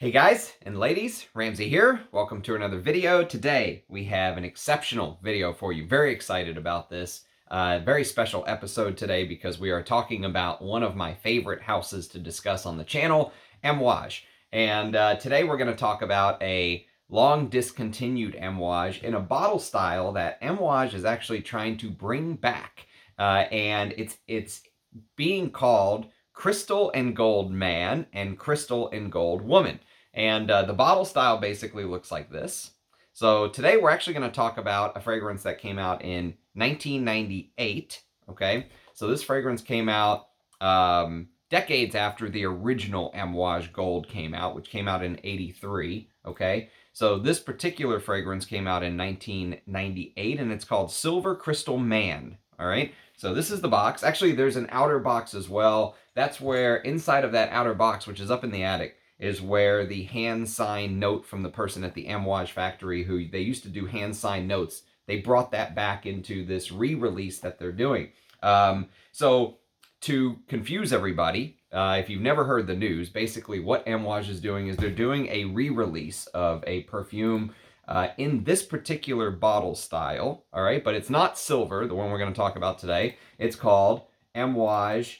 Hey guys and ladies, Ramsey here. Welcome to another video. Today we have an exceptional video for you. Very excited about this. Very special episode today because we are talking about one of my favorite houses to discuss on the channel, Amouage. And today we're going to talk about a long discontinued Amouage in a bottle style that Amouage is actually trying to bring back. And it's being called Crystal and Gold Man and Crystal and Gold Woman. And the bottle style basically looks like this. So today we're actually going to talk about a fragrance that came out in 1998, okay? So this fragrance came out decades after the original Amouage Gold came out, which came out in 83, okay? So this particular fragrance came out in 1998, and it's called Silver Cristal Man, all right? So this is the box. Actually, there's an outer box as well. That's where, inside of that outer box, which is up in the attic, is where the hand-signed note from the person at the Amouage factory who they used to do hand-signed notes, they brought that back into this re-release that they're doing. So to confuse everybody, if you've never heard the news, basically what Amouage is doing is they're doing a re-release of a perfume in this particular bottle style, all right? But it's not silver, the one we're going to talk about today. It's called Amouage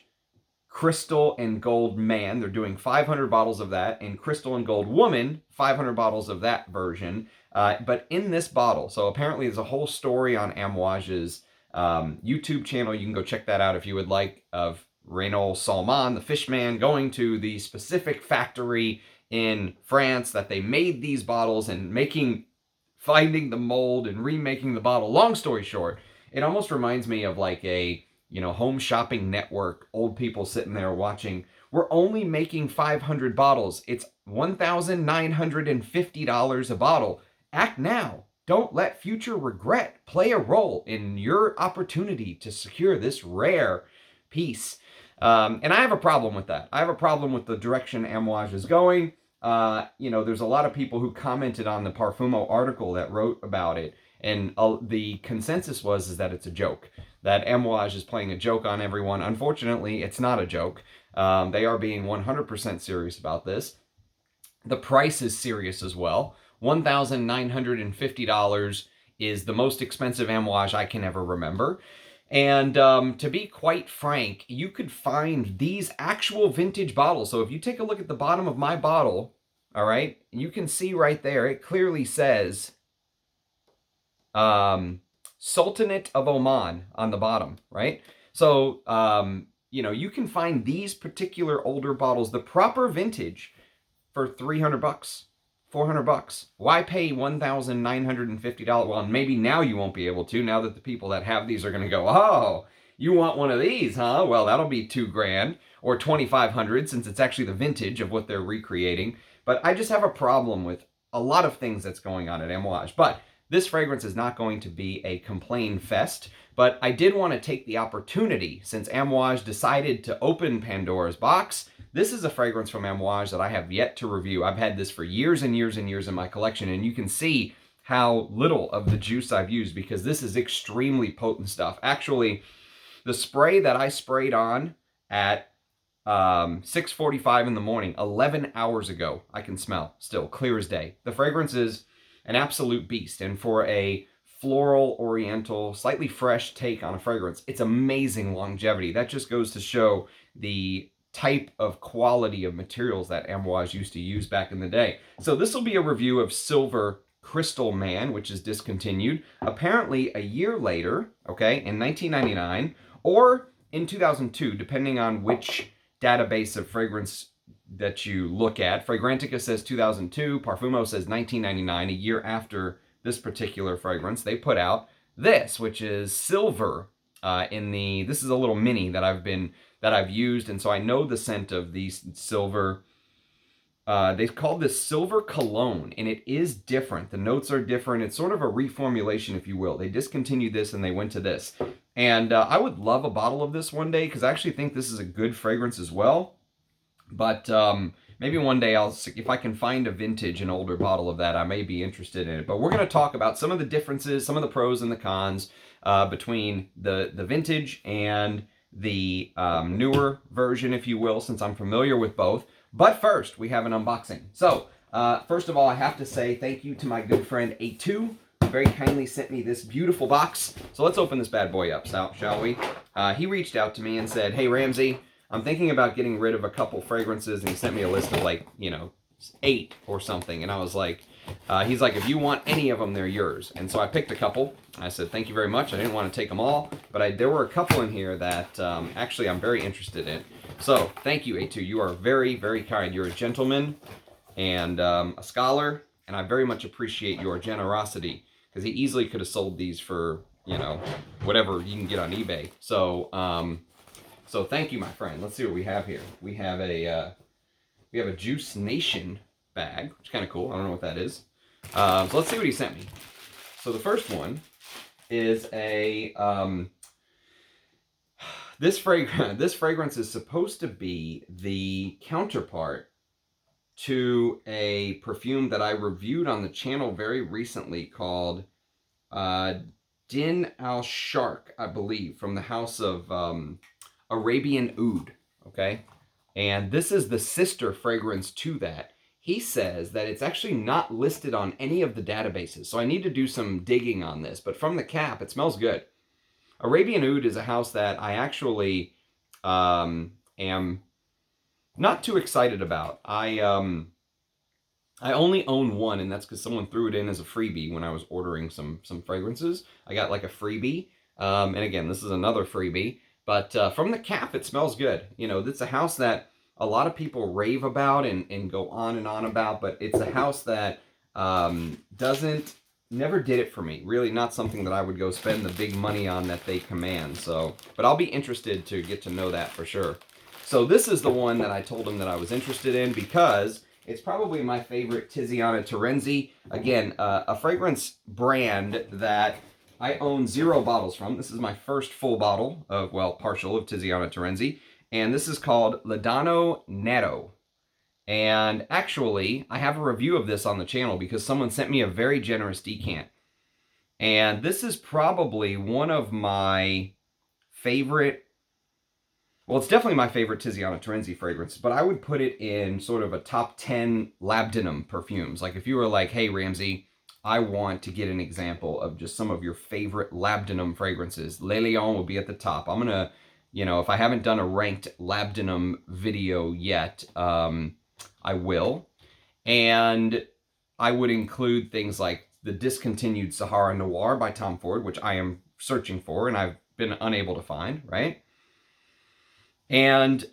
Crystal and Gold Man. They're doing 500 bottles of that, and Crystal and Gold Woman, 500 bottles of that version. But in this bottle, so apparently there's a whole story on Amouage's YouTube channel. You can go check that out if you would like, of Renaud Salman, the fish man, going to the specific factory in France that they made these bottles and finding the mold and remaking the bottle. Long story short, it almost reminds me of like a home shopping network, old people sitting there watching. We're only making 500 bottles. It's $1,950 a bottle. Act now. Don't let future regret play a role in your opportunity to secure this rare piece. And I have a problem with that. I have a problem with the direction Amouage is going. There's a lot of people who commented on the Parfumo article that wrote about it. And the consensus is that it's a joke, that Amouage is playing a joke on everyone. Unfortunately, it's not a joke. They are being 100% serious about this. The price is serious as well. $1,950 is the most expensive Amouage I can ever remember. And to be quite frank, you could find these actual vintage bottles. So if you take a look at the bottom of my bottle, all right, you can see right there, it clearly says Sultanate of Oman on the bottom, right? So, you can find these particular older bottles, the proper vintage, for $300, $400. Why pay $1,950? Well, maybe now you won't be able to, now that the people that have these are going to go, oh, you want one of these, huh? Well, that'll be $2,000 or $2,500 since it's actually the vintage of what they're recreating. But I just have a problem with a lot of things that's going on at Amouage. But this fragrance is not going to be a complain fest, but I did want to take the opportunity, since Amouage decided to open Pandora's box. This is a fragrance from Amouage that I have yet to review. I've had this for years and years and years in my collection, and you can see how little of the juice I've used because this is extremely potent stuff. Actually, the spray that I sprayed on at 6:45 in the morning, 11 hours ago, I can smell still, clear as day. The fragrance is an absolute beast, and for a floral, oriental, slightly fresh take on a fragrance, it's amazing longevity. That just goes to show the type of quality of materials that Amouage used to use back in the day. So this will be a review of Silver Cristal Man, which is discontinued, apparently a year later, okay, in 1999, or in 2002, depending on which database of fragrance that you look at. Fragrantica says 2002, Parfumo says 1999, a year after this particular fragrance. They put out this, which is silver this is a little mini that I've used, and so I know the scent of these silver. They called this Silver Cologne, and it is different. The notes are different. It's sort of a reformulation, if you will. They discontinued this and they went to this. And I would love a bottle of this one day because I actually think this is a good fragrance as well. But maybe one day if I can find a vintage, an older bottle of that, I may be interested in it. But we're going to talk about some of the differences, some of the pros and the cons between the vintage and the newer version, if you will, since I'm familiar with both. But first, we have an unboxing. So, first of all, I have to say thank you to my good friend A2, who very kindly sent me this beautiful box. So let's open this bad boy up, shall we? He reached out to me and said, hey, Ramsey, I'm thinking about getting rid of a couple fragrances, and he sent me a list of like, 8 or something. And I was like, he's like, if you want any of them, they're yours. And so I picked a couple. I said, thank you very much. I didn't want to take them all, but there were a couple in here that actually I'm very interested in. So thank you, A2. You are very, very kind. You're a gentleman and a scholar, and I very much appreciate your generosity, because he easily could have sold these for, whatever you can get on eBay. So, so thank you, my friend. Let's see what we have here. We have a Juice Nation bag, which is kind of cool. I don't know what that is. So let's see what he sent me. So the first one is a this fragrance is supposed to be the counterpart to a perfume that I reviewed on the channel very recently called Din Al Shark, I believe, from the house of Arabian Oud, okay? And this is the sister fragrance to that. He says that it's actually not listed on any of the databases, so I need to do some digging on this, but from the cap, it smells good. Arabian Oud is a house that I actually am not too excited about. I only own one, and that's because someone threw it in as a freebie when I was ordering some fragrances. I got like a freebie, and again, this is another freebie. But from the cap, it smells good. It's a house that a lot of people rave about and go on and on about, but it's a house that never did it for me. Really not something that I would go spend the big money on that they command. So, but I'll be interested to get to know that for sure. So this is the one that I told him that I was interested in because it's probably my favorite Tiziana Terenzi. Again, a fragrance brand that I own 0 bottles from. This is my first full bottle of, well, partial of Tiziana Terenzi. And this is called Laudano Nero. And actually, I have a review of this on the channel because someone sent me a very generous decant. And this is probably one of my favorite, well, it's definitely my favorite Tiziana Terenzi fragrance, but I would put it in sort of a top 10 labdanum perfumes. Like if you were like, hey, Ramsey, I want to get an example of just some of your favorite labdanum fragrances, Le Lion will be at the top. I'm going to, if I haven't done a ranked labdanum video yet, I will. And I would include things like the discontinued Sahara Noir by Tom Ford, which I am searching for and I've been unable to find, right? And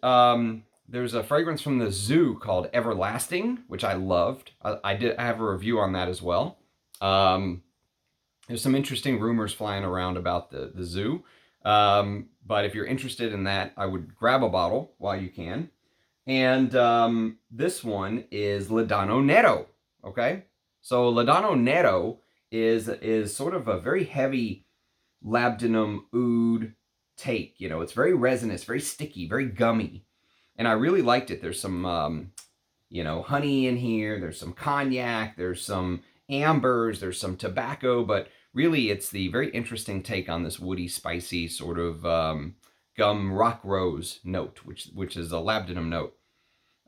there's a fragrance from the Zoo called Everlasting, which I loved. I have a review on that as well. There's some interesting rumors flying around about the Zoo. But if you're interested in that, I would grab a bottle while you can. And this one is Laudano Nero, okay? So Laudano Nero is sort of a very heavy labdanum oud take. It's very resinous, very sticky, very gummy. And I really liked it. There's some, honey in here. There's some cognac. There's some ambers. There's some tobacco. But really, it's the very interesting take on this woody, spicy sort of gum rock rose note, which is a labdanum note.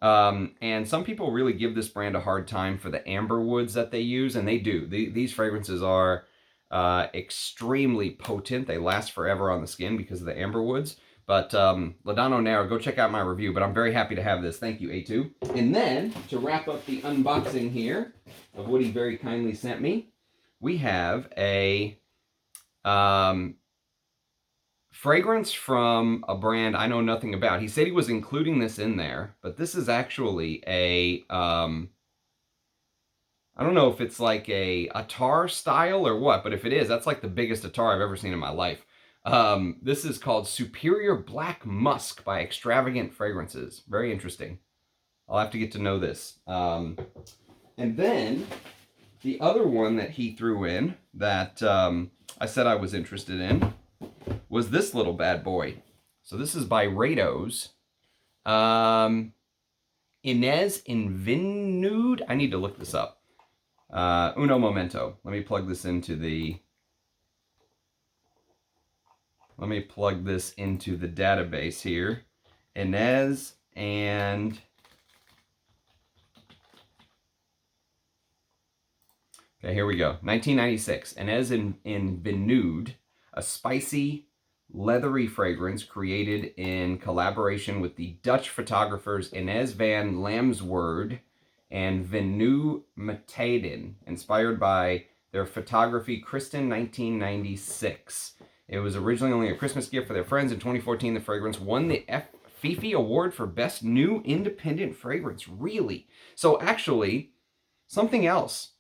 And some people really give this brand a hard time for the amber woods that they use, and they do. These fragrances are extremely potent. They last forever on the skin because of the amber woods. But Laudano Nero, go check out my review. But I'm very happy to have this. Thank you, A2. And then, to wrap up the unboxing here of what he very kindly sent me, we have a fragrance from a brand I know nothing about. He said he was including this in there, but this is actually a, I don't know if it's like a attar style or what, but if it is, that's like the biggest attar I've ever seen in my life. This is called Superior Black Musk by Extravagant Fragrances. Very interesting. I'll have to get to know this. And then the other one that he threw in that I said I was interested in was this little bad boy. So this is Byredo's Inez in Vinoodh. I need to look this up. Uno momento. Let me plug this into the database here. Inez and Okay, here we go. 1996. Inez in Vinoodh, a spicy, leathery fragrance created in collaboration with the Dutch photographers Inez van Lamswoerd and Vinoodh Metaden, inspired by their photography Kristen 1996. It was originally only a Christmas gift for their friends. In 2014, the fragrance won the Fifi Award for Best New Independent Fragrance. Really? So actually, something else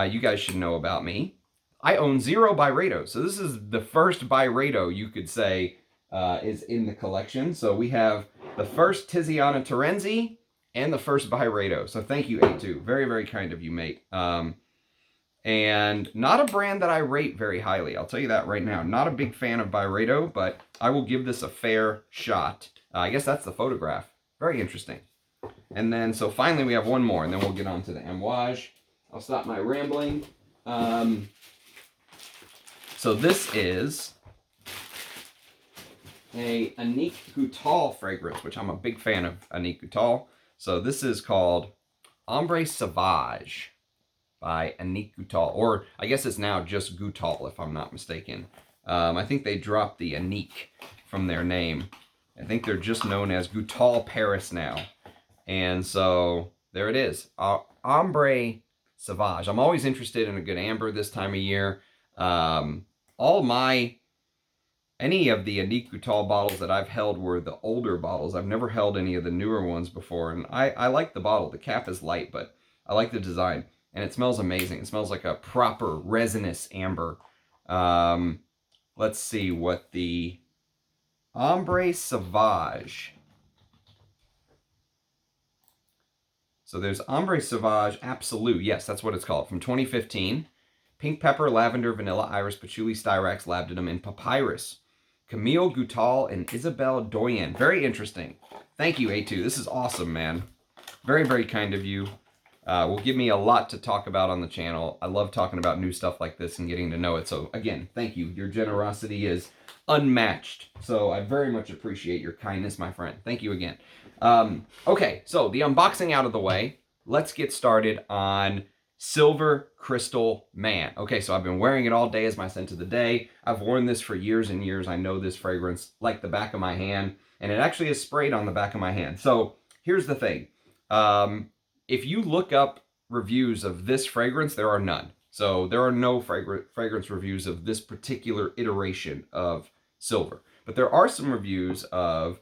you guys should know about me. I own 0 Byredo. So this is the first Byredo you could say is in the collection. So we have the first Tiziana Terenzi and the first Byredo. So thank you, A2. Very, very kind of you, mate. And not a brand that I rate very highly. I'll tell you that right now. Not a big fan of Byredo, but I will give this a fair shot. I guess that's the photograph. Very interesting. And then, so finally we have one more, and then we'll get on to the Amouage. I'll stop my rambling. So this is a Annick Goutal fragrance, which I'm a big fan of Annick Goutal. So this is called Ambre Sauvage by Annick Goutal. Or I guess it's now just Goutal, if I'm not mistaken. I think they dropped the Annick from their name. I think they're just known as Goutal Paris now. And so there it is. Ambre Sauvage. I'm always interested in a good amber this time of year. Any of the Annick Goutal bottles that I've held were the older bottles. I've never held any of the newer ones before. And I like the bottle. The cap is light, but I like the design. And it smells amazing. It smells like a proper resinous amber. Let's see what the Ambre Sauvage. So there's Ambre Sauvage Absolute. Yes, that's what it's called. From 2015. Pink pepper, lavender, vanilla, iris, patchouli, styrax, labdanum, and papyrus. Camille Goutal and Isabelle Doyen. Very interesting. Thank you, A2. This is awesome, man. Very, very kind of you. Will give me a lot to talk about on the channel. I love talking about new stuff like this and getting to know it. So again, thank you. Your generosity is unmatched. So I very much appreciate your kindness, my friend. Thank you again. Okay, so the unboxing out of the way. Let's get started on Silver Cristal Man. Okay, so I've been wearing it all day as my scent of the day. I've worn this for years and years. I know this fragrance like the back of my hand, and it actually is sprayed on the back of my hand. So here's the thing. If you look up reviews of this fragrance, there are none. So there are no fragrance reviews of this particular iteration of Silver. But there are some reviews of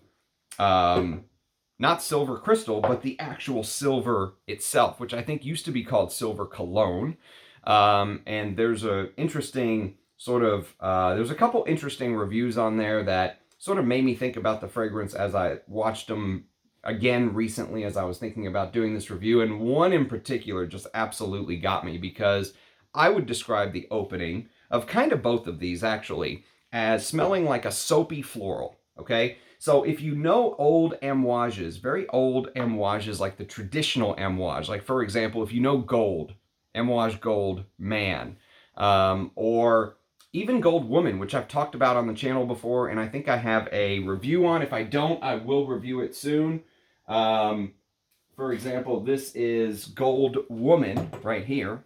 not Silver Crystal, but the actual silver itself, which I think used to be called Silver Cologne. And there's a interesting sort of, there's a couple interesting reviews on there that sort of made me think about the fragrance as I watched them again recently as I was thinking about doing this review. And one in particular just absolutely got me, because I would describe the opening of kind of both of these actually as smelling like a soapy floral, okay? So if you know old Amouages, very old Amouages, like the traditional Amouage, like for example, if you know Gold, Amouage Gold Man, or even Gold Woman, which I've talked about on the channel before, and I think I have a review on. If I don't, I will review it soon. For example, this is Gold Woman right here.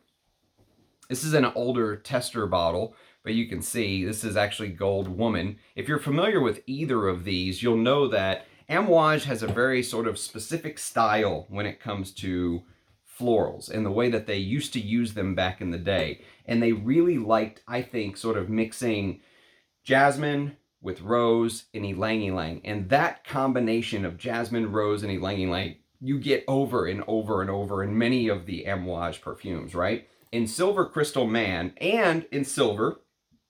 This is an older tester bottle, but you can see this is actually Gold Woman. If you're familiar with either of these, you'll know that Amouage has a very sort of specific style when it comes to florals and the way that they used to use them back in the day. And they really liked, I think, sort of mixing jasmine with rose and ylang-ylang. And that combination of jasmine, rose, and ylang-ylang, you get over and over and over in many of the Amouage perfumes, right? In Silver Cristal Man and in Silver.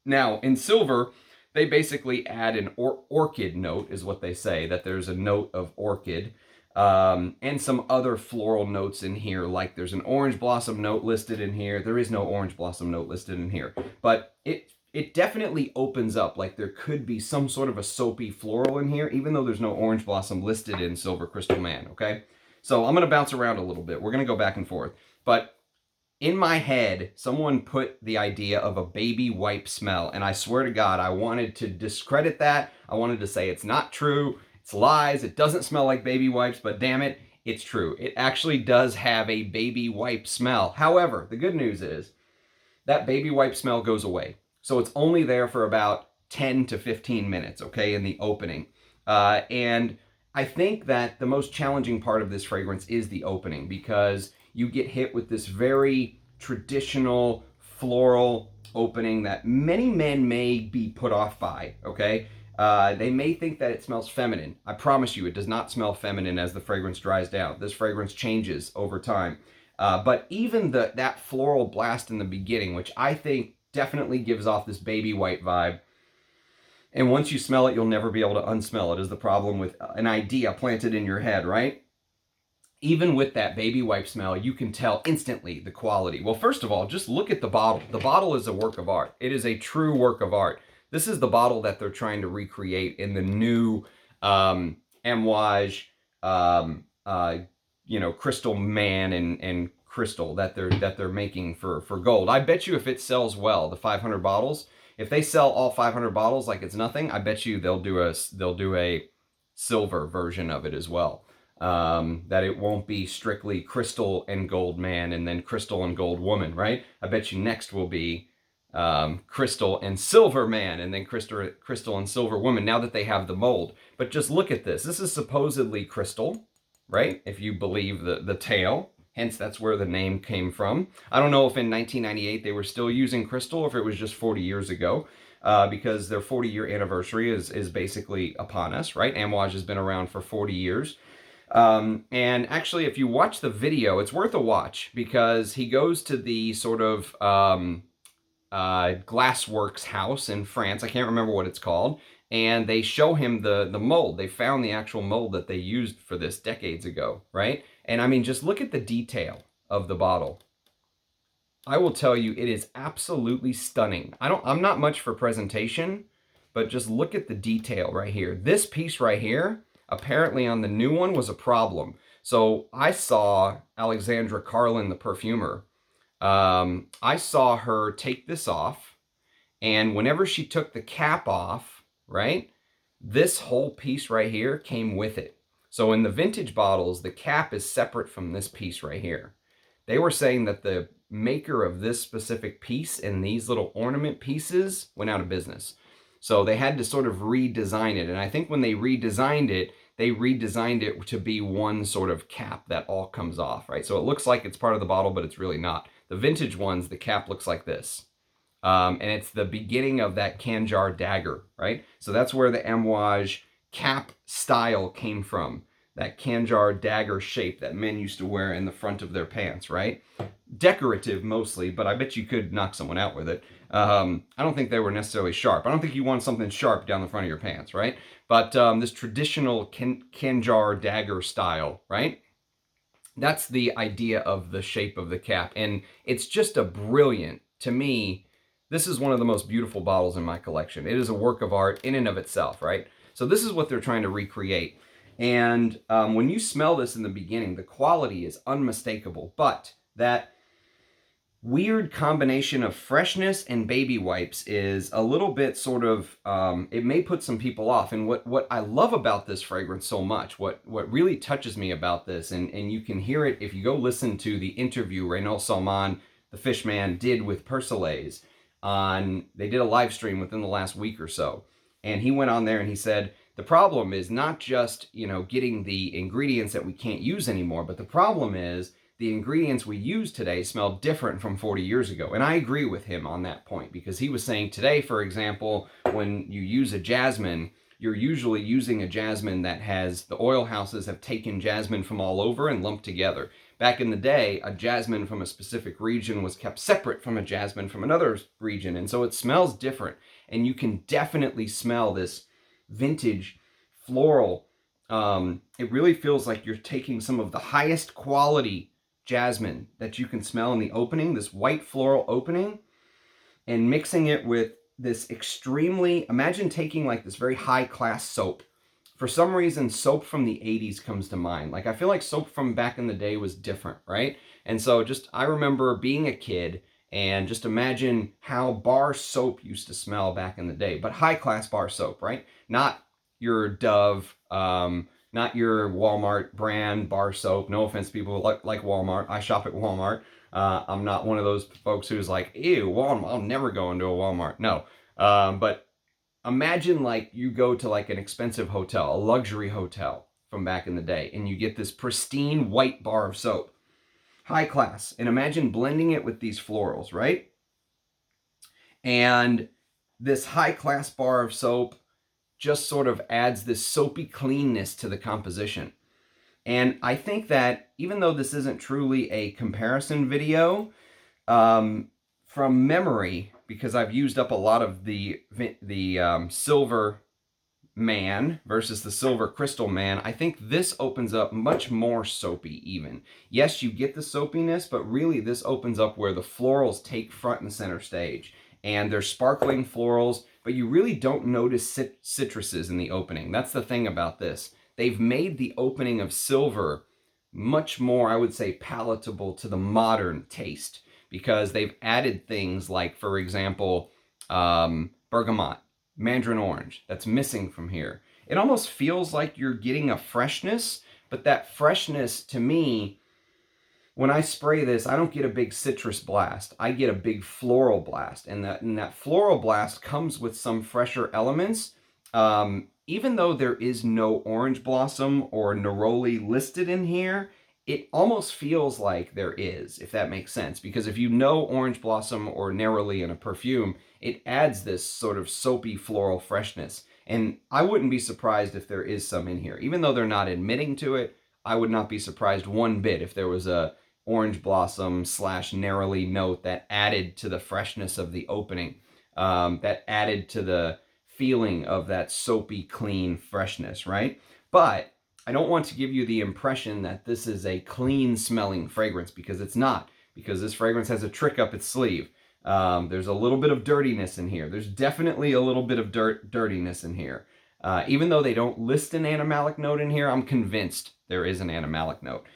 Now, in Silver, they basically add an orchid note, is what they say, that there's a note of orchid, and some other floral notes in here, like there's an orange blossom note listed in here. There is no orange blossom note listed in here, but it definitely opens up like there could be some sort of a soapy floral in here, even though there's no orange blossom listed in Silver Cristal Man, okay? So I'm going to bounce around a little bit. We're going to go back and forth, but in my head, someone put the idea of a baby wipe smell, and I swear to God, I wanted to discredit that. I wanted to say it's not true, it's lies, it doesn't smell like baby wipes, but damn it, it's true. It actually does have a baby wipe smell. However, the good news is, that baby wipe smell goes away. So it's only there for about 10 to 15 minutes, okay, in the opening. And I think that the most challenging part of this fragrance is the opening, because you get hit with this very traditional floral opening that many men may be put off by, okay? They may think that it smells feminine. I promise you, it does not smell feminine as the fragrance dries down. This fragrance changes over time. But even that floral blast in the beginning, which I think definitely gives off this baby white vibe, and once you smell it, you'll never be able to unsmell it, is the problem with an idea planted in your head, right? Even with that baby wipe smell, you can tell instantly the quality. Well, first of all, just look at the bottle. The bottle is a work of art. It is a true work of art. This is the bottle that they're trying to recreate in the new Amouage, Crystal Man and Crystal that they're making for gold. I bet you if it sells well, the 500 bottles, if they sell all 500 bottles like it's nothing, I bet you they'll do a silver version of it as well. That it won't be strictly Crystal and Gold Man and then Crystal and Gold Woman, right? I bet you next will be Crystal and Silver Man and then Crystal and Silver Woman, now that they have the mold. But just look at this. This is supposedly crystal, right? If you believe the tale. Hence, that's where the name came from. I don't know if in 1998 they were still using crystal, or if it was just 40 years ago, because their 40-year anniversary is basically upon us, right? Amouage has been around for 40 years. And actually, if you watch the video, it's worth a watch, because he goes to the sort of glassworks house in France. I can't remember what it's called. And they show him the mold. They found the actual mold that they used for this decades ago, right? And I mean, just look at the detail of the bottle. I will tell you, it is absolutely stunning. I'm not much for presentation, but just look at the detail right here. This piece right here, apparently on the new one, was a problem. So I saw Alexandra Carlin, the perfumer. I saw her take this off, and whenever she took the cap off, right, this whole piece right here came with it. So in the vintage bottles, the cap is separate from this piece right here. They were saying that the maker of this specific piece and these little ornament pieces went out of business. So they had to sort of redesign it. And I think when they redesigned it to be one sort of cap that all comes off, right? So it looks like it's part of the bottle, but it's really not. The vintage ones, the cap looks like this. And it's the beginning of that Kandjar dagger, right? So that's where the Amouage cap style came from. That Kandjar dagger shape that men used to wear in the front of their pants, right? Decorative mostly, but I bet you could knock someone out with it. I don't think they were necessarily sharp. I don't think you want something sharp down the front of your pants, right? But this traditional Kandjar dagger style, right? That's the idea of the shape of the cap. And it's just a brilliant, to me, this is one of the most beautiful bottles in my collection. It is a work of art in and of itself, right? So this is what they're trying to recreate. And when you smell this in the beginning, the quality is unmistakable. But that weird combination of freshness and baby wipes is a little bit sort of, it may put some people off. And what I love about this fragrance so much, what really touches me about this, and you can hear it if you go listen to the interview Renaud Salman, the Fishman, did with Persolaise. They did a live stream within the last week or so. And he went on there and he said, the problem is not just, getting the ingredients that we can't use anymore, but the problem is the ingredients we use today smell different from 40 years ago. And I agree with him on that point, because he was saying today, for example, when you use a jasmine, you're usually using a jasmine that the oil houses have taken jasmine from all over and lumped together. Back in the day, a jasmine from a specific region was kept separate from a jasmine from another region. And so it smells different. And you can definitely smell this vintage floral. It really feels like you're taking some of the highest quality jasmine that you can smell in the opening, this white floral opening, and mixing it with this extremely, imagine taking like this very high class soap. For some reason, soap from the 80s comes to mind. Like, I feel like soap from back in the day was different, right? And so I remember being a kid and just imagine how bar soap used to smell back in the day, but high class bar soap, right? Not your Dove, not not your Walmart brand bar soap. No offense, people like Walmart. I shop at Walmart. I'm not one of those folks who's like, ew, Walmart. I'll never go into a Walmart. No, but imagine like you go to like an expensive hotel, a luxury hotel from back in the day, and you get this pristine white bar of soap, high class, and imagine blending it with these florals, right? And this high class bar of soap just sort of adds this soapy cleanness to the composition. And I think that even though this isn't truly a comparison video, from memory, because I've used up a lot of the Silver Man versus the Silver Cristal Man, I think this opens up much more soapy even. Yes, you get the soapiness, but really this opens up where the florals take front and center stage. And they're sparkling florals, but you really don't notice citruses in the opening. That's the thing about this. They've made the opening of silver much more, I would say, palatable to the modern taste, because they've added things like, for example, bergamot, mandarin orange, that's missing from here. It almost feels like you're getting a freshness, but that freshness, to me, when I spray this, I don't get a big citrus blast. I get a big floral blast, and that floral blast comes with some fresher elements. Even though there is no orange blossom or neroli listed in here, it almost feels like there is, if that makes sense. Because if you know orange blossom or neroli in a perfume, it adds this sort of soapy floral freshness. And I wouldn't be surprised if there is some in here. Even though they're not admitting to it, I would not be surprised one bit if there was a orange blossom / neroli note that added to the freshness of the opening, that added to the feeling of that soapy, clean freshness, right? But I don't want to give you the impression that this is a clean smelling fragrance, because it's not, because this fragrance has a trick up its sleeve. There's a little bit of dirtiness in here. There's definitely a little bit of dirtiness in here. Even though they don't list an animalic note in here, I'm convinced there is an animalic note.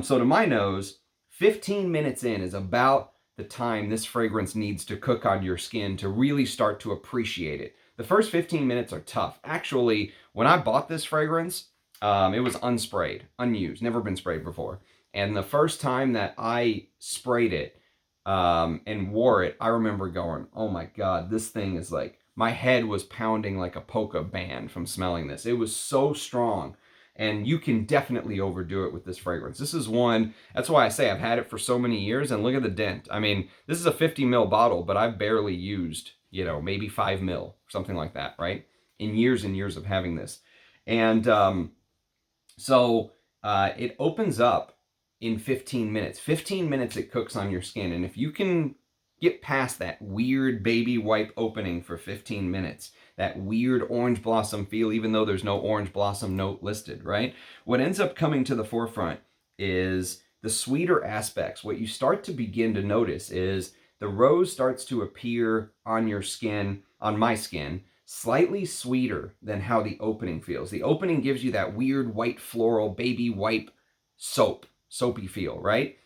So to my nose, 15 minutes in is about the time this fragrance needs to cook on your skin to really start to appreciate it. The first 15 minutes are tough. Actually, when I bought this fragrance, it was unsprayed, unused, never been sprayed before. And the first time that I sprayed it and wore it, I remember going, oh my God, this thing is like, my head was pounding like a polka band from smelling this. It was so strong. And you can definitely overdo it with this fragrance. This is one, that's why I say I've had it for so many years, and look at the dent. I mean, this is a 50 ml bottle, but I've barely used, you know, maybe 5 ml, something like that, right? In years and years of having this. And it opens up in 15 minutes. 15 minutes it cooks on your skin. And if you can get past that weird baby wipe opening for 15 minutes, that weird orange blossom feel, even though there's no orange blossom note listed, right? What ends up coming to the forefront is the sweeter aspects. What you start to begin to notice is the rose starts to appear on your skin, on my skin, slightly sweeter than how the opening feels. The opening gives you that weird white floral baby wipe soapy feel, right?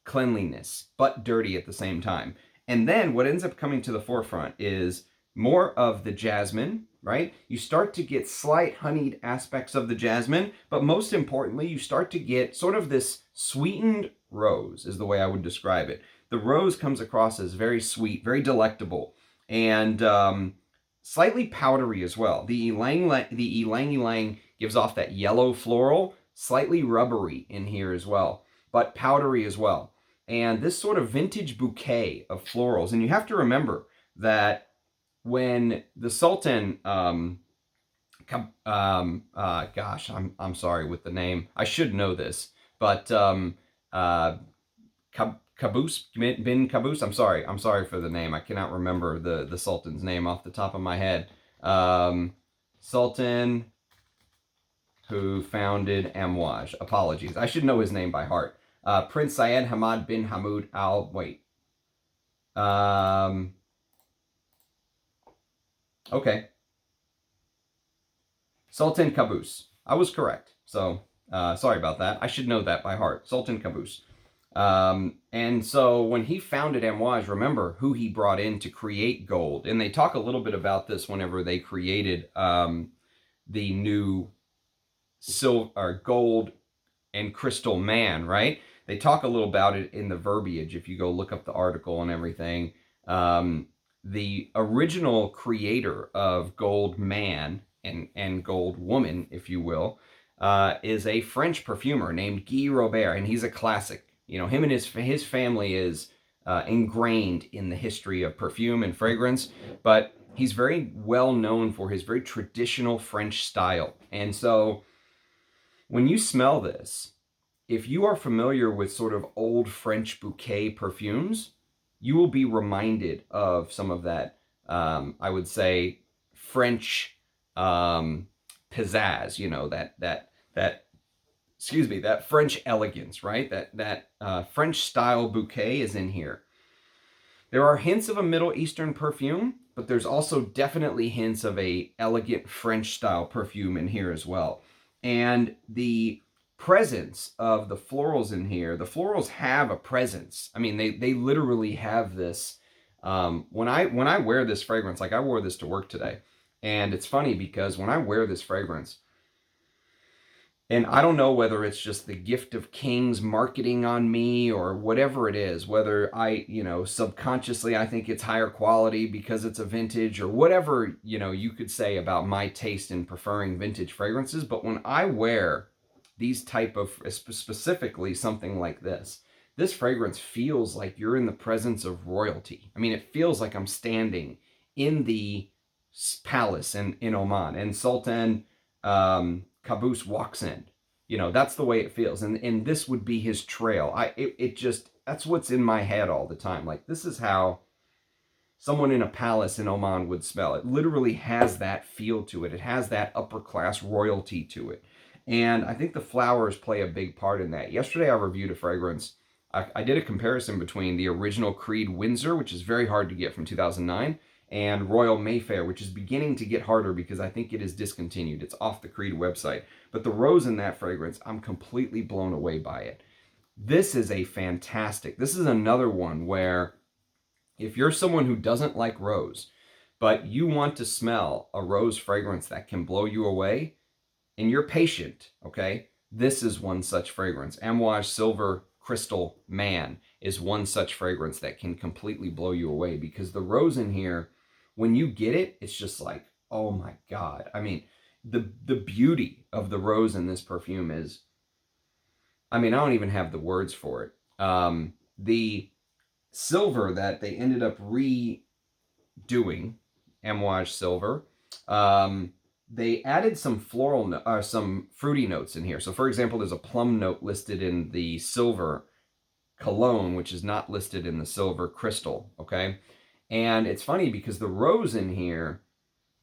Cleanliness, but dirty at the same time. And then what ends up coming to the forefront is more of the jasmine, right? You start to get slight honeyed aspects of the jasmine, but most importantly, you start to get sort of this sweetened rose, is the way I would describe it. The rose comes across as very sweet, very delectable, and slightly powdery as well. The ylang ylang gives off that yellow floral, slightly rubbery in here as well, but powdery as well. And this sort of vintage bouquet of florals, and you have to remember that when the Sultan, gosh, I'm sorry with the name. I should know this, but Qaboos bin Qaboos. I'm sorry for the name. I cannot remember the Sultan's name off the top of my head. Sultan who founded Amouage. Apologies. I should know his name by heart. Prince Syed Hamad bin Hamoud Al. Wait. Okay. Sultan Qaboos. I was correct. So, sorry about that. I should know that by heart. Sultan Qaboos. And so when he founded Amouage, remember who he brought in to create gold. And they talk a little bit about this whenever they created the new Gold and Crystal Man, right? They talk a little about it in the verbiage if you go look up the article and everything. The original creator of Gold Man and Gold Woman, if you will, is a French perfumer named Guy Robert, and he's a classic. You know, him and his family is ingrained in the history of perfume and fragrance, but he's very well known for his very traditional French style. And so when you smell this, if you are familiar with sort of old French bouquet perfumes, you will be reminded of some of that, I would say, French pizzazz, you know, that French elegance, right? That French style bouquet is in here. There are hints of a Middle Eastern perfume, but there's also definitely hints of a elegant French style perfume in here as well. And the presence of the florals in here, the florals have a presence. I mean, they literally have this. When I wear this fragrance, like I wore this to work today, and it's funny because when I wear this fragrance, and I don't know whether it's just the gift of kings marketing on me or whatever it is, whether I, you know, subconsciously I think it's higher quality because it's a vintage or whatever, you know, you could say about my taste in preferring vintage fragrances. But when I wear these type of, specifically something like this fragrance feels like you're in the presence of royalty. I mean, it feels like I'm standing in the palace in Oman, and Sultan Qaboos walks in. You know, that's the way it feels. And this would be his trail. It just, that's what's in my head all the time. Like, this is how someone in a palace in Oman would smell. It literally has that feel to it. It has that upper class royalty to it. And I think the flowers play a big part in that. Yesterday I reviewed a fragrance. I did a comparison between the original Creed Windsor, which is very hard to get from 2009, and Royal Mayfair, which is beginning to get harder because I think it is discontinued. It's off the Creed website. But the rose in that fragrance, I'm completely blown away by it. This is this is another one where if you're someone who doesn't like rose, but you want to smell a rose fragrance that can blow you away, and you're patient, okay, this is one such fragrance. Amouage Silver Cristal Man is one such fragrance that can completely blow you away, because the rose in here, when you get it, it's just like, oh my God. I mean, the beauty of the rose in this perfume is, I mean, I don't even have the words for it. The silver that they ended up redoing, Amouage Silver, they added some some fruity notes in here. So for example, there's a plum note listed in the silver Cologne, which is not listed in the silver crystal, okay? And it's funny because the rose in here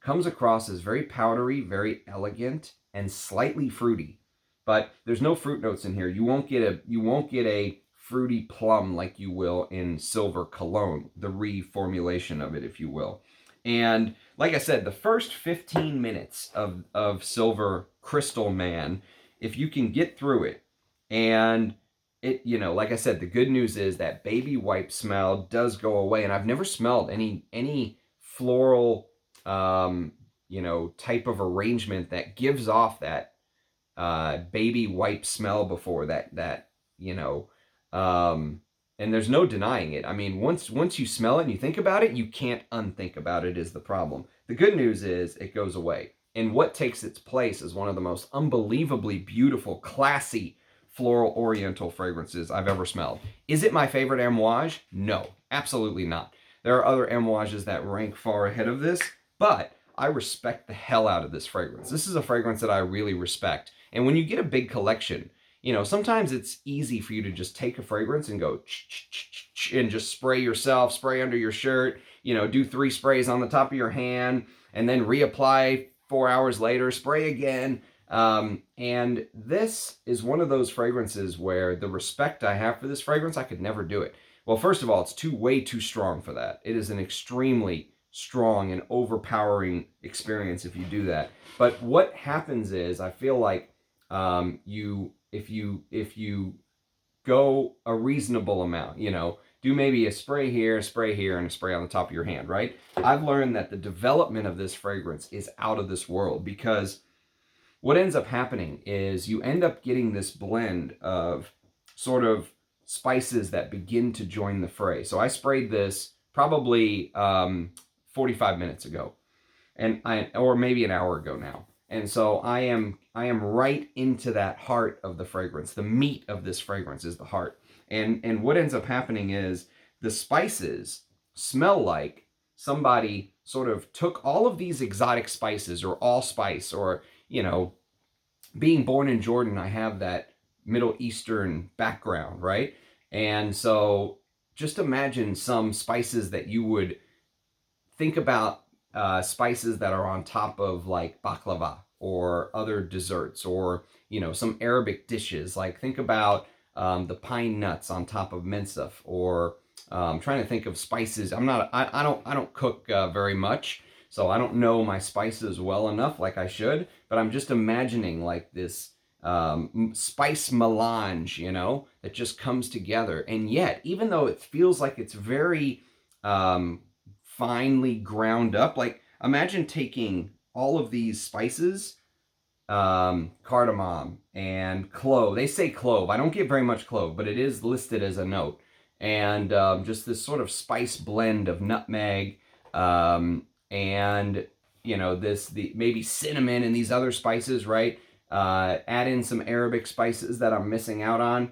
comes across as very powdery, very elegant, and slightly fruity. But there's no fruit notes in here. You won't get a fruity plum like you will in Silver Cologne, the reformulation of it, if you will. And like I said, the first 15 minutes of Silver Cristal Man, if you can get through it, and it, you know, like I said, the good news is that baby wipe smell does go away. And I've never smelled any floral, you know, type of arrangement that gives off that baby wipe smell before, that you know, and there's no denying it. I mean, once you smell it and you think about it, you can't unthink about it is the problem. The good news is it goes away. And what takes its place is one of the most unbelievably beautiful, classy, floral oriental fragrances I've ever smelled. Is it my favorite Amouage? No, absolutely not. There are other Amouages that rank far ahead of this, but I respect the hell out of this fragrance. This is a fragrance that I really respect. And when you get a big collection, you know, sometimes it's easy for you to just take a fragrance and go and just spray yourself, spray under your shirt, you know, do 3 sprays on the top of your hand, and then reapply 4 hours later, spray again. And this is one of those fragrances where the respect I have for this fragrance, I could never do it. Well, first of all, it's way too strong for that. It is an extremely strong and overpowering experience if you do that. But what happens is, I feel like if you go a reasonable amount, you know, do maybe a spray here, and a spray on the top of your hand, right? I've learned that the development of this fragrance is out of this world, because what ends up happening is you end up getting this blend of sort of spices that begin to join the fray. So I sprayed this probably 45 minutes ago, or maybe an hour ago now. And so I am right into that heart of the fragrance. The meat of this fragrance is the heart. And what ends up happening is the spices smell like somebody sort of took all of these exotic spices, or allspice, or, you know, being born in Jordan, I have that Middle Eastern background, right? And so just imagine some spices that you would think about, spices that are on top of like baklava or other desserts, or, you know, some Arabic dishes. Like think about the pine nuts on top of minsaf, or trying to think of spices. I don't cook very much, so I don't know my spices well enough like I should, but I'm just imagining like this spice melange, you know, that just comes together. And yet, even though it feels like it's very finely ground up, like imagine taking all of these spices, cardamom and clove. They say clove. I don't get very much clove, but it is listed as a note. And just this sort of spice blend of nutmeg, and, you know, maybe cinnamon and these other spices, right? Add in some Arabic spices that I'm missing out on,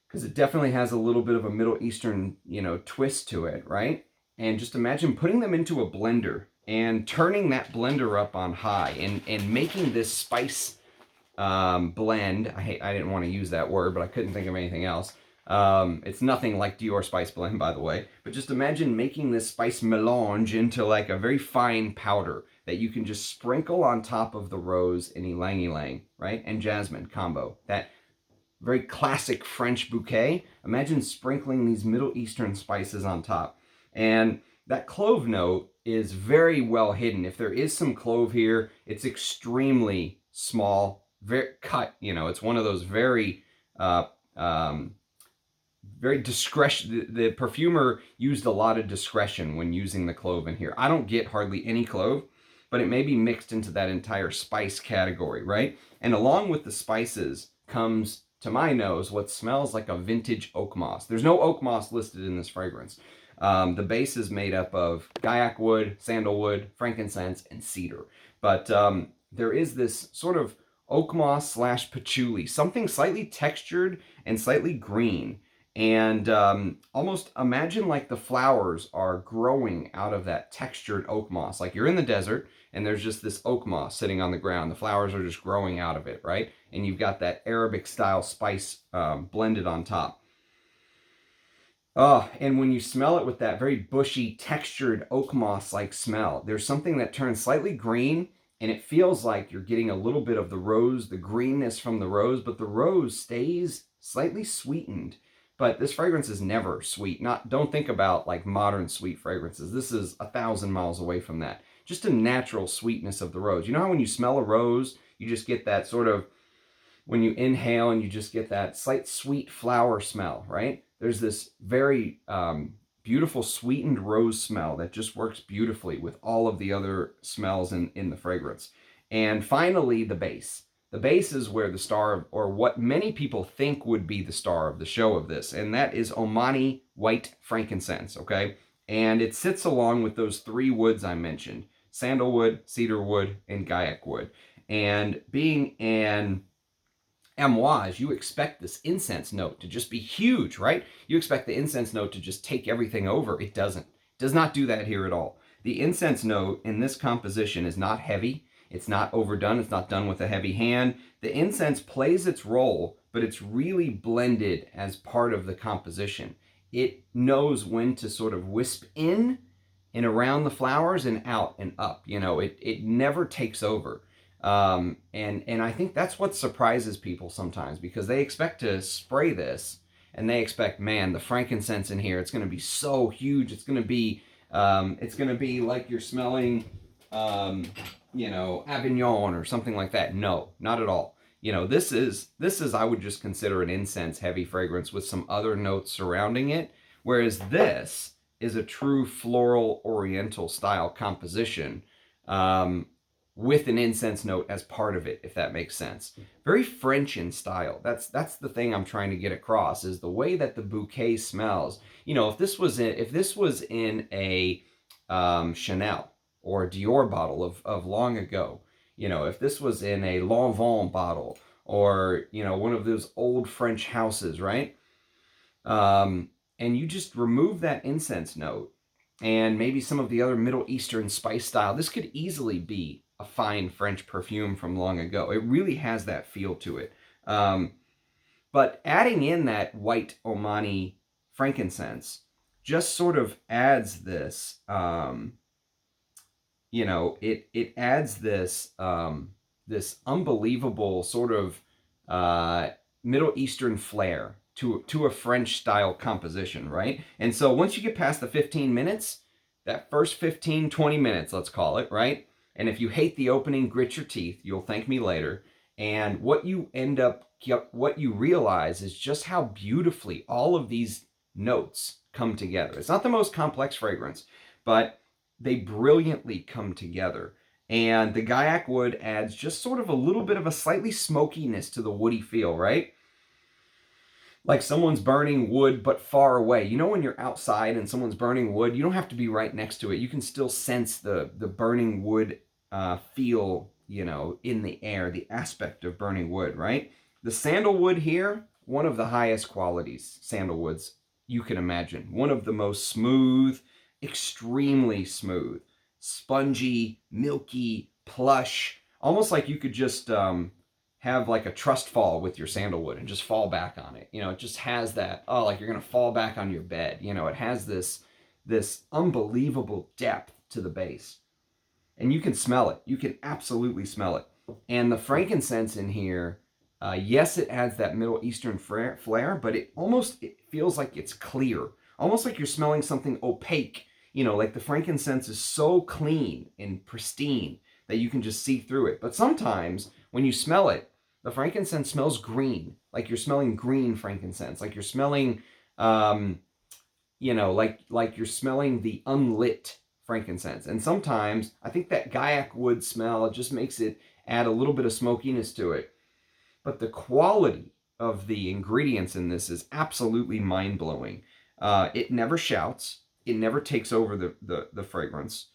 because it definitely has a little bit of a Middle Eastern, you know, twist to it, right? And just imagine putting them into a blender and turning that blender up on high, and making this spice blend. I didn't want to use that word, but I couldn't think of anything else. It's nothing like Dior Spice Blend, by the way. But just imagine making this spice melange into like a very fine powder that you can just sprinkle on top of the rose and ylang ylang, right? And jasmine combo. That very classic French bouquet. Imagine sprinkling these Middle Eastern spices on top. And that clove note is very well hidden. If there is some clove here, it's extremely small, very cut. You know, it's one of those very very discretion. The perfumer used a lot of discretion when using the clove in here. I don't get hardly any clove, but it may be mixed into that entire spice category, right? And along with the spices comes, to my nose, what smells like a vintage oak moss. There's no oak moss listed in this fragrance. The base is made up of gaiac wood, sandalwood, frankincense, and cedar. But there is this sort of oak moss / patchouli, something slightly textured and slightly green. And almost imagine like the flowers are growing out of that textured oak moss. Like you're in the desert and there's just this oak moss sitting on the ground. The flowers are just growing out of it, right? And you've got that Arabic style spice blended on top. Oh, and when you smell it with that very bushy, textured oak moss-like smell, there's something that turns slightly green, and it feels like you're getting a little bit of the rose, the greenness from the rose, but the rose stays slightly sweetened. But this fragrance is never sweet. Don't think about like modern sweet fragrances. This is 1,000 miles away from that. Just a natural sweetness of the rose. You know how when you smell a rose, you just get that sort of, when you inhale and you just get that slight sweet flower smell, right? There's this very beautiful sweetened rose smell that just works beautifully with all of the other smells in the fragrance. And finally, the base. The base is where the star, or what many people think would be the star of the show of this, and that is Omani white frankincense, okay? And it sits along with those 3 woods I mentioned, sandalwood, cedarwood, and gaiac wood. And being an Amouage, you expect this incense note to just be huge, right? You expect the incense note to just take everything over. It doesn't. It does not do that here at all. The incense note in this composition is not heavy. It's not overdone. It's not done with a heavy hand. The incense plays its role, but it's really blended as part of the composition. It knows when to sort of wisp in and around the flowers and out and up. You know, it never takes over. And I think that's what surprises people sometimes, because they expect to spray this and they expect, man, the frankincense in here, it's going to be so huge. It's going to be like you're smelling, you know, Avignon or something like that. No, not at all. You know, this is, I would just consider an incense heavy fragrance with some other notes surrounding it. Whereas this is a true floral oriental style composition. with an incense note as part of it, if that makes sense. Very French in style. That's the thing I'm trying to get across, is the way that the bouquet smells. You know, if this was in a Chanel or Dior bottle of long ago, you know, if this was in a Lanvin bottle, or, you know, one of those old French houses, right? And you just remove that incense note and maybe some of the other Middle Eastern spice style. This could easily be a fine French perfume from long ago. It really has that feel to it. But adding in that white Omani frankincense just sort of adds this, you know, it adds this, this unbelievable sort of Middle Eastern flair to a French style composition, right? And so once you get past the 15 minutes, that first 15, 20 minutes, let's call it, right? And if you hate the opening, grit your teeth, you'll thank me later. And what you realize is just how beautifully all of these notes come together. It's not the most complex fragrance, but they brilliantly come together. And the Gaiac wood adds just sort of a little bit of a slightly smokiness to the woody feel, right? Like someone's burning wood but far away. You know, when you're outside and someone's burning wood, you don't have to be right next to it. You can still sense the burning wood feel, you know, in the air, the aspect of burning wood, right? The sandalwood here, one of the highest qualities sandalwoods you can imagine. One of the most smooth, extremely smooth, spongy, milky, plush, almost like you could just have like a trust fall with your sandalwood and just fall back on it. You know, it just has that, oh, like you're gonna fall back on your bed. You know, it has this unbelievable depth to the base. And you can smell it. You can absolutely smell it. And the frankincense in here, yes, it adds that Middle Eastern flair, but it feels like it's clear. Almost like you're smelling something opaque. You know, like the frankincense is so clean and pristine that you can just see through it. But sometimes when you smell it, the frankincense smells green, like you're smelling green frankincense, like you're smelling, you know, like you're smelling the unlit frankincense. And sometimes I think that Gaiac wood smell just makes it add a little bit of smokiness to it. But the quality of the ingredients in this is absolutely mind-blowing. It never shouts. It never takes over the fragrance.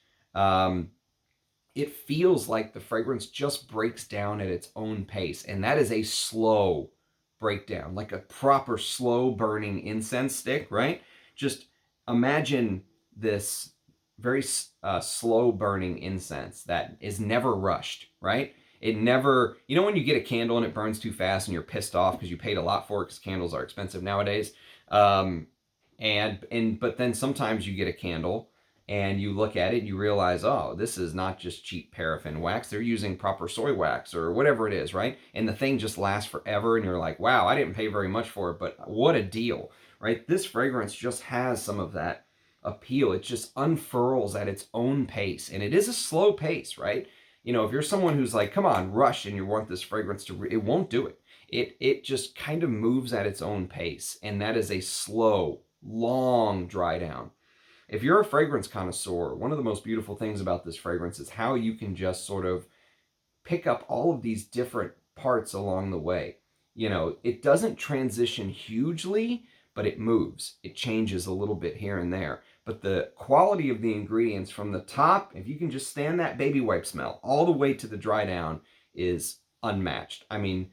It feels like the fragrance just breaks down at its own pace. And that is a slow breakdown, like a proper slow burning incense stick, right? Just imagine this very slow burning incense that is never rushed, right? It never, you know, when you get a candle and it burns too fast and you're pissed off because you paid a lot for it because candles are expensive nowadays. But then sometimes you get a candle and you look at it and you realize, oh, this is not just cheap paraffin wax. They're using proper soy wax or whatever it is, right? And the thing just lasts forever and you're like, wow, I didn't pay very much for it, but what a deal, right? This fragrance just has some of that appeal. It just unfurls at its own pace. And it is a slow pace, right? You know, if you're someone who's like, come on, rush, and you want this fragrance it won't do it. It just kind of moves at its own pace. And that is a slow, long dry down. If you're a fragrance connoisseur, one of the most beautiful things about this fragrance is how you can just sort of pick up all of these different parts along the way. You know, it doesn't transition hugely, but it moves. It changes a little bit here and there. But the quality of the ingredients from the top, if you can just stand that baby wipe smell, all the way to the dry down is unmatched. I mean,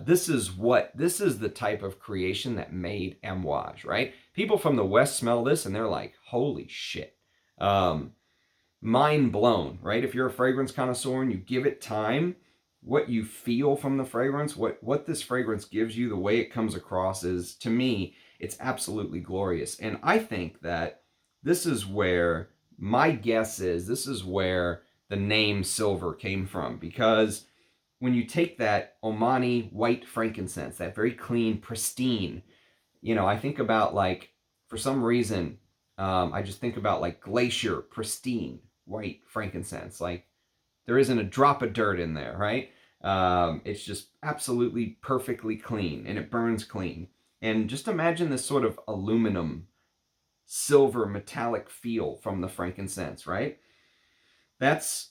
this is the type of creation that made Amouage, right? People from the West smell this and they're like, holy shit. Mind blown, right? If you're a fragrance connoisseur and you give it time, what you feel from the fragrance, what this fragrance gives you, the way it comes across is, to me, it's absolutely glorious. And I think that this is where, my guess is, this is where the name Silver came from. Because when you take that Omani white frankincense, that very clean, pristine, you know, I think about, like, for some reason, I just think about like glacier, pristine, white frankincense. Like, there isn't a drop of dirt in there, right? It's just absolutely perfectly clean, and it burns clean. And just imagine this sort of aluminum, silver, metallic feel from the frankincense, right? That's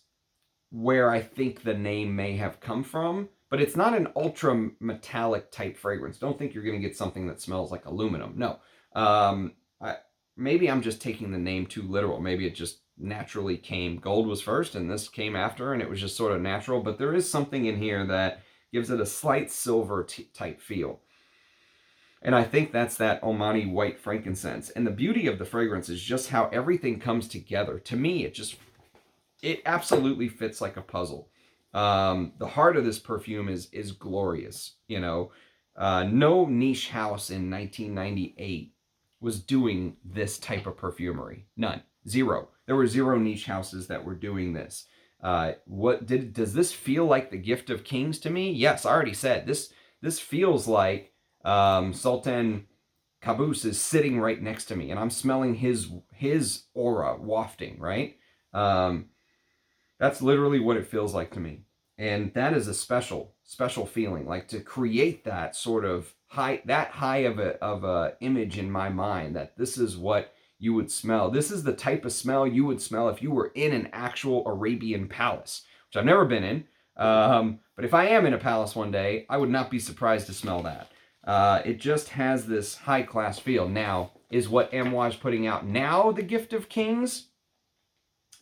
where I think the name may have come from, but it's not an ultra metallic type fragrance. Don't think you're going to get something that smells like aluminum. No. Maybe I'm just taking the name too literal. Maybe it just naturally came. Gold was first and this came after, and it was just sort of natural. But there is something in here that gives it a slight silver type feel. And I think that's that Omani white frankincense. And the beauty of the fragrance is just how everything comes together. To me, it absolutely fits like a puzzle. The heart of this perfume is glorious. You know, no niche house in 1998 was doing this type of perfumery. None. Zero. There were zero niche houses that were doing this. Does this feel like the gift of kings to me? Yes, I already said this feels like Sultan Qaboos is sitting right next to me, and I'm smelling his aura wafting, right? That's literally what it feels like to me. And that is a special feeling, like to create that sort of high of a image in my mind, that this is what you would smell. This is the type of smell you would smell if you were in an actual Arabian palace, which I've never been in. But if I am in a palace one day, I would not be surprised to smell that. It just has this high-class feel. Now, is what Amouage putting out now the gift of kings?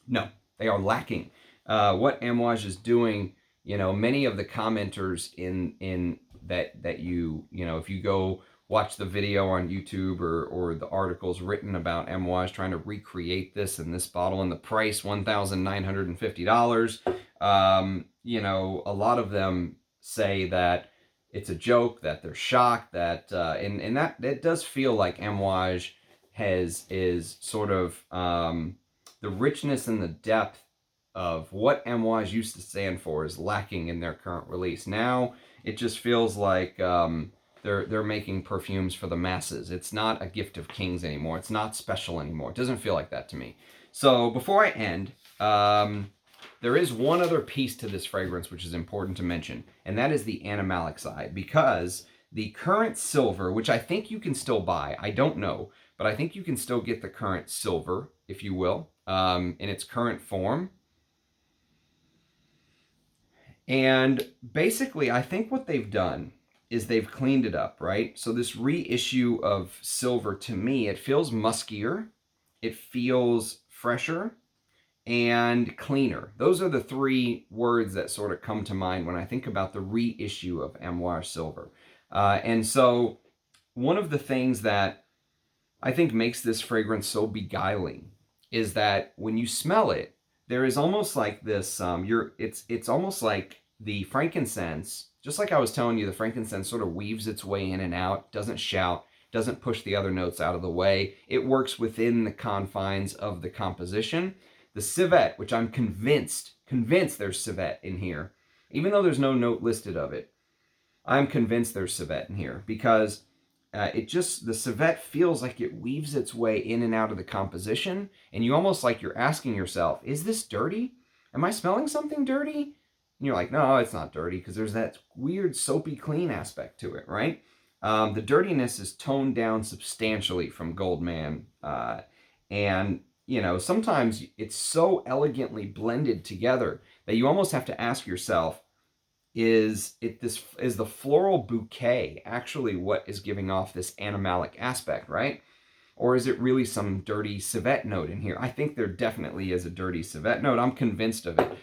No, they are lacking. What Amouage is doing, you know, many of the commenters in that you know, if you go watch the video on YouTube or the articles written about Amouage trying to recreate this in this bottle, and the price $1,950, you know, a lot of them say that it's a joke, that they're shocked, that and that it does feel like Amouage is sort of the richness and the depth of what Amouage used to stand for is lacking in their current release. Now it just feels like they're making perfumes for the masses. It's not a gift of kings anymore. It's not special anymore. It doesn't feel like that to me. So before I end, there is one other piece to this fragrance which is important to mention, and that is the animalic side, because the current silver, which I think you can still buy, I don't know, but I think you can still get the current silver, if you will, in its current form. And basically, I think what they've done is they've cleaned it up, right? So this reissue of silver, to me, it feels muskier, it feels fresher, and cleaner. Those are the three words that sort of come to mind when I think about the reissue of Amouage Silver. And so one of the things that I think makes this fragrance so beguiling is that when you smell it, there is almost like this, it's almost like the frankincense, just like I was telling you, the frankincense sort of weaves its way in and out, doesn't shout, doesn't push the other notes out of the way. It works within the confines of the composition. The civet, which I'm convinced there's civet in here, even though there's no note listed of it, I'm convinced there's civet in here, because the civet feels like it weaves its way in and out of the composition, and you almost like you're asking yourself, is this dirty? Am I smelling something dirty? And you're like, no, it's not dirty, because there's that weird soapy clean aspect to it, right? The dirtiness is toned down substantially from Gold Man, and you know, sometimes it's so elegantly blended together that you almost have to ask yourself, is the floral bouquet actually what is giving off this animalic aspect, right? Or is it really some dirty civet note in here? I think there definitely is a dirty civet note. I'm convinced of it.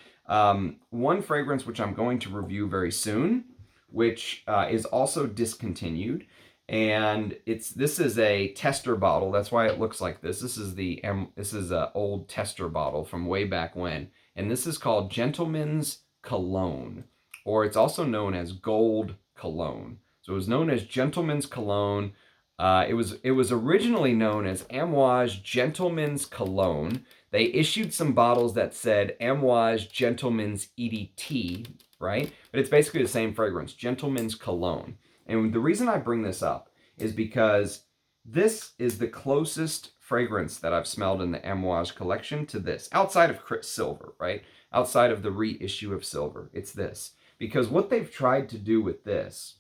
One fragrance which I'm going to review very soon, which is also discontinued, and this is a tester bottle. That's why it looks like this. This is an old tester bottle from way back when, and this is called Gentleman's Cologne, or it's also known as Gold Cologne. So it was known as Gentleman's Cologne. It was originally known as Amouage Gentleman's Cologne. They issued some bottles that said Amouage Gentleman's EDT, right? But it's basically the same fragrance, Gentleman's Cologne. And the reason I bring this up is because this is the closest fragrance that I've smelled in the Amouage collection to this, outside of Silver, right? Outside of the reissue of Silver, it's this. Because what they've tried to do with this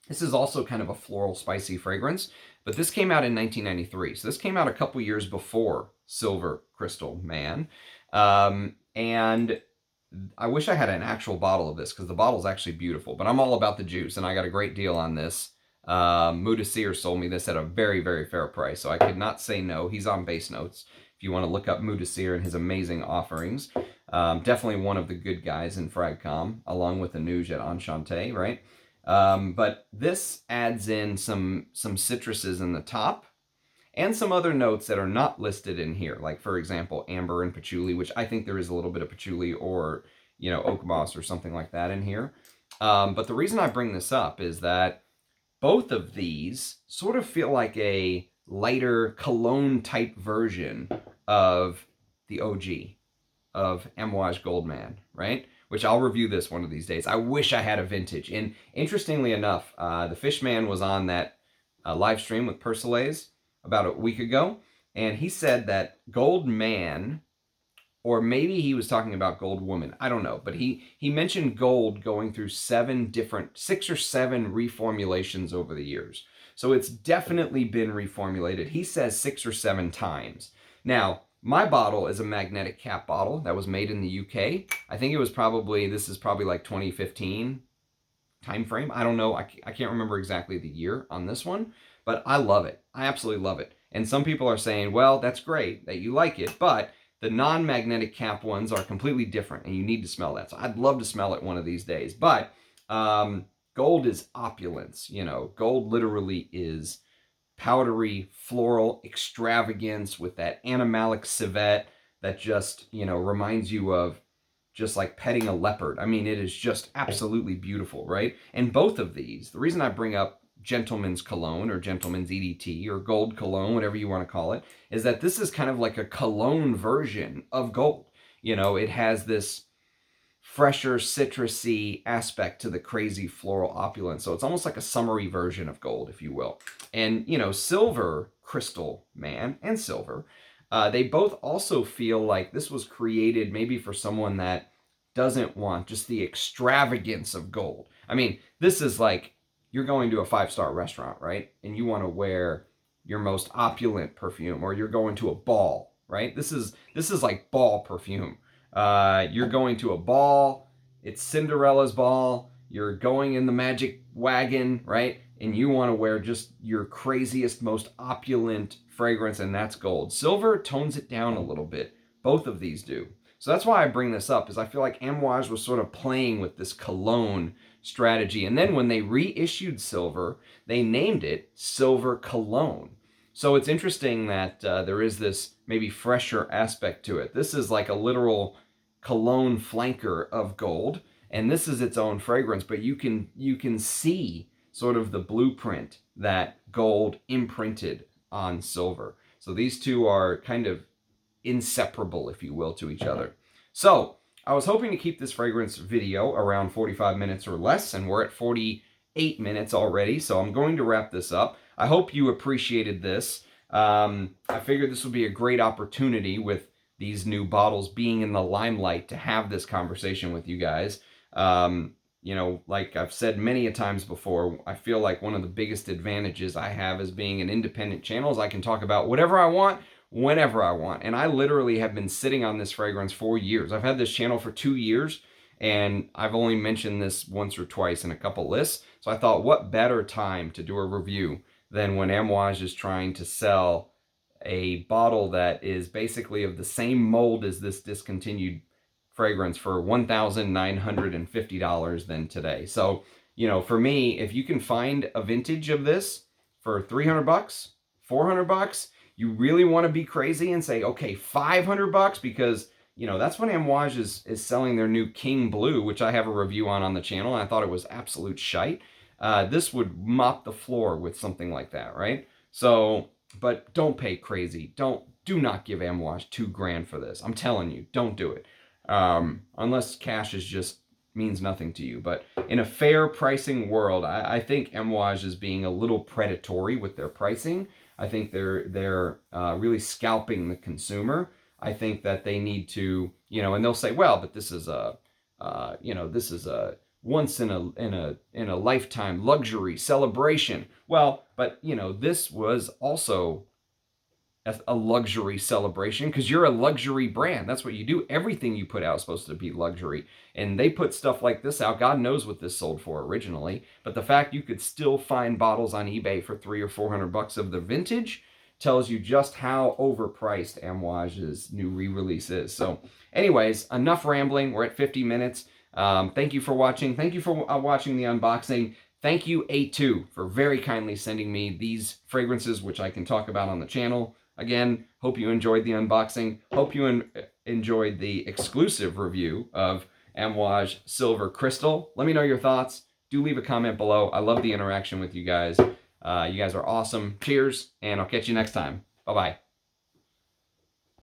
is also kind of a floral spicy fragrance, but this came out in 1993. So this came out a couple years before Silver Cristal Man. And I wish I had an actual bottle of this because the bottle's actually beautiful, but I'm all about the juice and I got a great deal on this. Mudassir sold me this at a very, very fair price, so I could not say no. He's on Base Notes if you want to look up Mudassir and his amazing offerings. Definitely one of the good guys in Fragcom, along with Amouage at Enchanté, right? But this adds in some citruses in the top and some other notes that are not listed in here, like for example amber and patchouli, which I think there is a little bit of patchouli or oak moss or something like that in here. But the reason I bring this up is that both of these sort of feel like a lighter cologne type version of the OG of Amouage Gold Man, right? Which I'll review this one of these days. I wish I had a vintage. And interestingly enough, the Fishman was on that live stream with Persolays about a week ago, and he said that Gold Man, or maybe he was talking about Gold Woman, I don't know, but he mentioned gold going through 6 or 7 reformulations over the years. So it's definitely been reformulated. He says 6 or 7 times. Now, my bottle is a magnetic cap bottle that was made in the UK. I think this is probably like 2015 time frame. I don't know. I can't remember exactly the year on this one, but I love it. I absolutely love it. And some people are saying, well, that's great that you like it, but the non-magnetic cap ones are completely different and you need to smell that. So I'd love to smell it one of these days. But gold is opulence. Gold literally is powdery, floral extravagance with that animalic civet that just, reminds you of just like petting a leopard. I mean, it is just absolutely beautiful, right? And both of these, the reason I bring up Gentleman's Cologne or Gentleman's EDT or Gold Cologne, whatever you want to call it, is that this is kind of like a cologne version of gold. It has this fresher, citrusy aspect to the crazy floral opulence. So it's almost like a summery version of gold, if you will. And, Silver Cristal Man and Silver, they both also feel like this was created maybe for someone that doesn't want just the extravagance of gold. I mean, this is like you're going to a 5-star restaurant, right? And you want to wear your most opulent perfume, or you're going to a ball, right? This is like ball perfume. You're going to a ball, it's Cinderella's ball, you're going in the magic wagon, right? And you want to wear just your craziest, most opulent fragrance, and that's gold. Silver tones it down a little bit. Both of these do. So that's why I bring this up, is I feel like Amouage was sort of playing with this cologne strategy. And then when they reissued Silver, they named it Silver Cologne. So it's interesting that there is this maybe fresher aspect to it. This is like a literal cologne flanker of gold, and this is its own fragrance, but you can see sort of the blueprint that gold imprinted on silver. So these two are kind of inseparable, if you will, to each other. So I was hoping to keep this fragrance video around 45 minutes or less, and we're at 48 minutes already, so I'm going to wrap this up. I hope you appreciated this. I figured this would be a great opportunity with these new bottles being in the limelight to have this conversation with you guys. Like I've said many a times before, I feel like one of the biggest advantages I have as being an independent channel is I can talk about whatever I want, whenever I want. And I literally have been sitting on this fragrance for years. I've had this channel for 2 years, and I've only mentioned this once or twice in a couple lists. So I thought, what better time to do a review than when Amouage is trying to sell a bottle that is basically of the same mold as this discontinued fragrance for $1,950 than today. So, for me, if you can find a vintage of this for $300, $400, you really want to be crazy and say, okay, $500, because that's when Amouage is selling their new King Blue, which I have a review on the channel, and I thought it was absolute shite. This would mop the floor with something like that, right? So, but don't pay crazy. Do not give Amouage $2,000 for this. I'm telling you, don't do it. Unless cash means nothing to you. But in a fair pricing world, I think Amouage is being a little predatory with their pricing. I think they're really scalping the consumer. I think that they need to, and they'll say, well, but this is a once in a lifetime luxury celebration. Well, but this was also a luxury celebration, because you're a luxury brand. That's what you do. Everything you put out is supposed to be luxury. And they put stuff like this out. God knows what this sold for originally. But the fact you could still find bottles on eBay for $300 or $400 of the vintage tells you just how overpriced Amouage's new re-release is. So anyways, enough rambling. We're at 50 minutes. Thank you for watching. Thank you for watching the unboxing. Thank you, A2, for very kindly sending me these fragrances, which I can talk about on the channel. Again, hope you enjoyed the unboxing. Hope you enjoyed the exclusive review of Amouage Silver Crystal. Let me know your thoughts. Do leave a comment below. I love the interaction with you guys. You guys are awesome. Cheers, and I'll catch you next time. Bye-bye.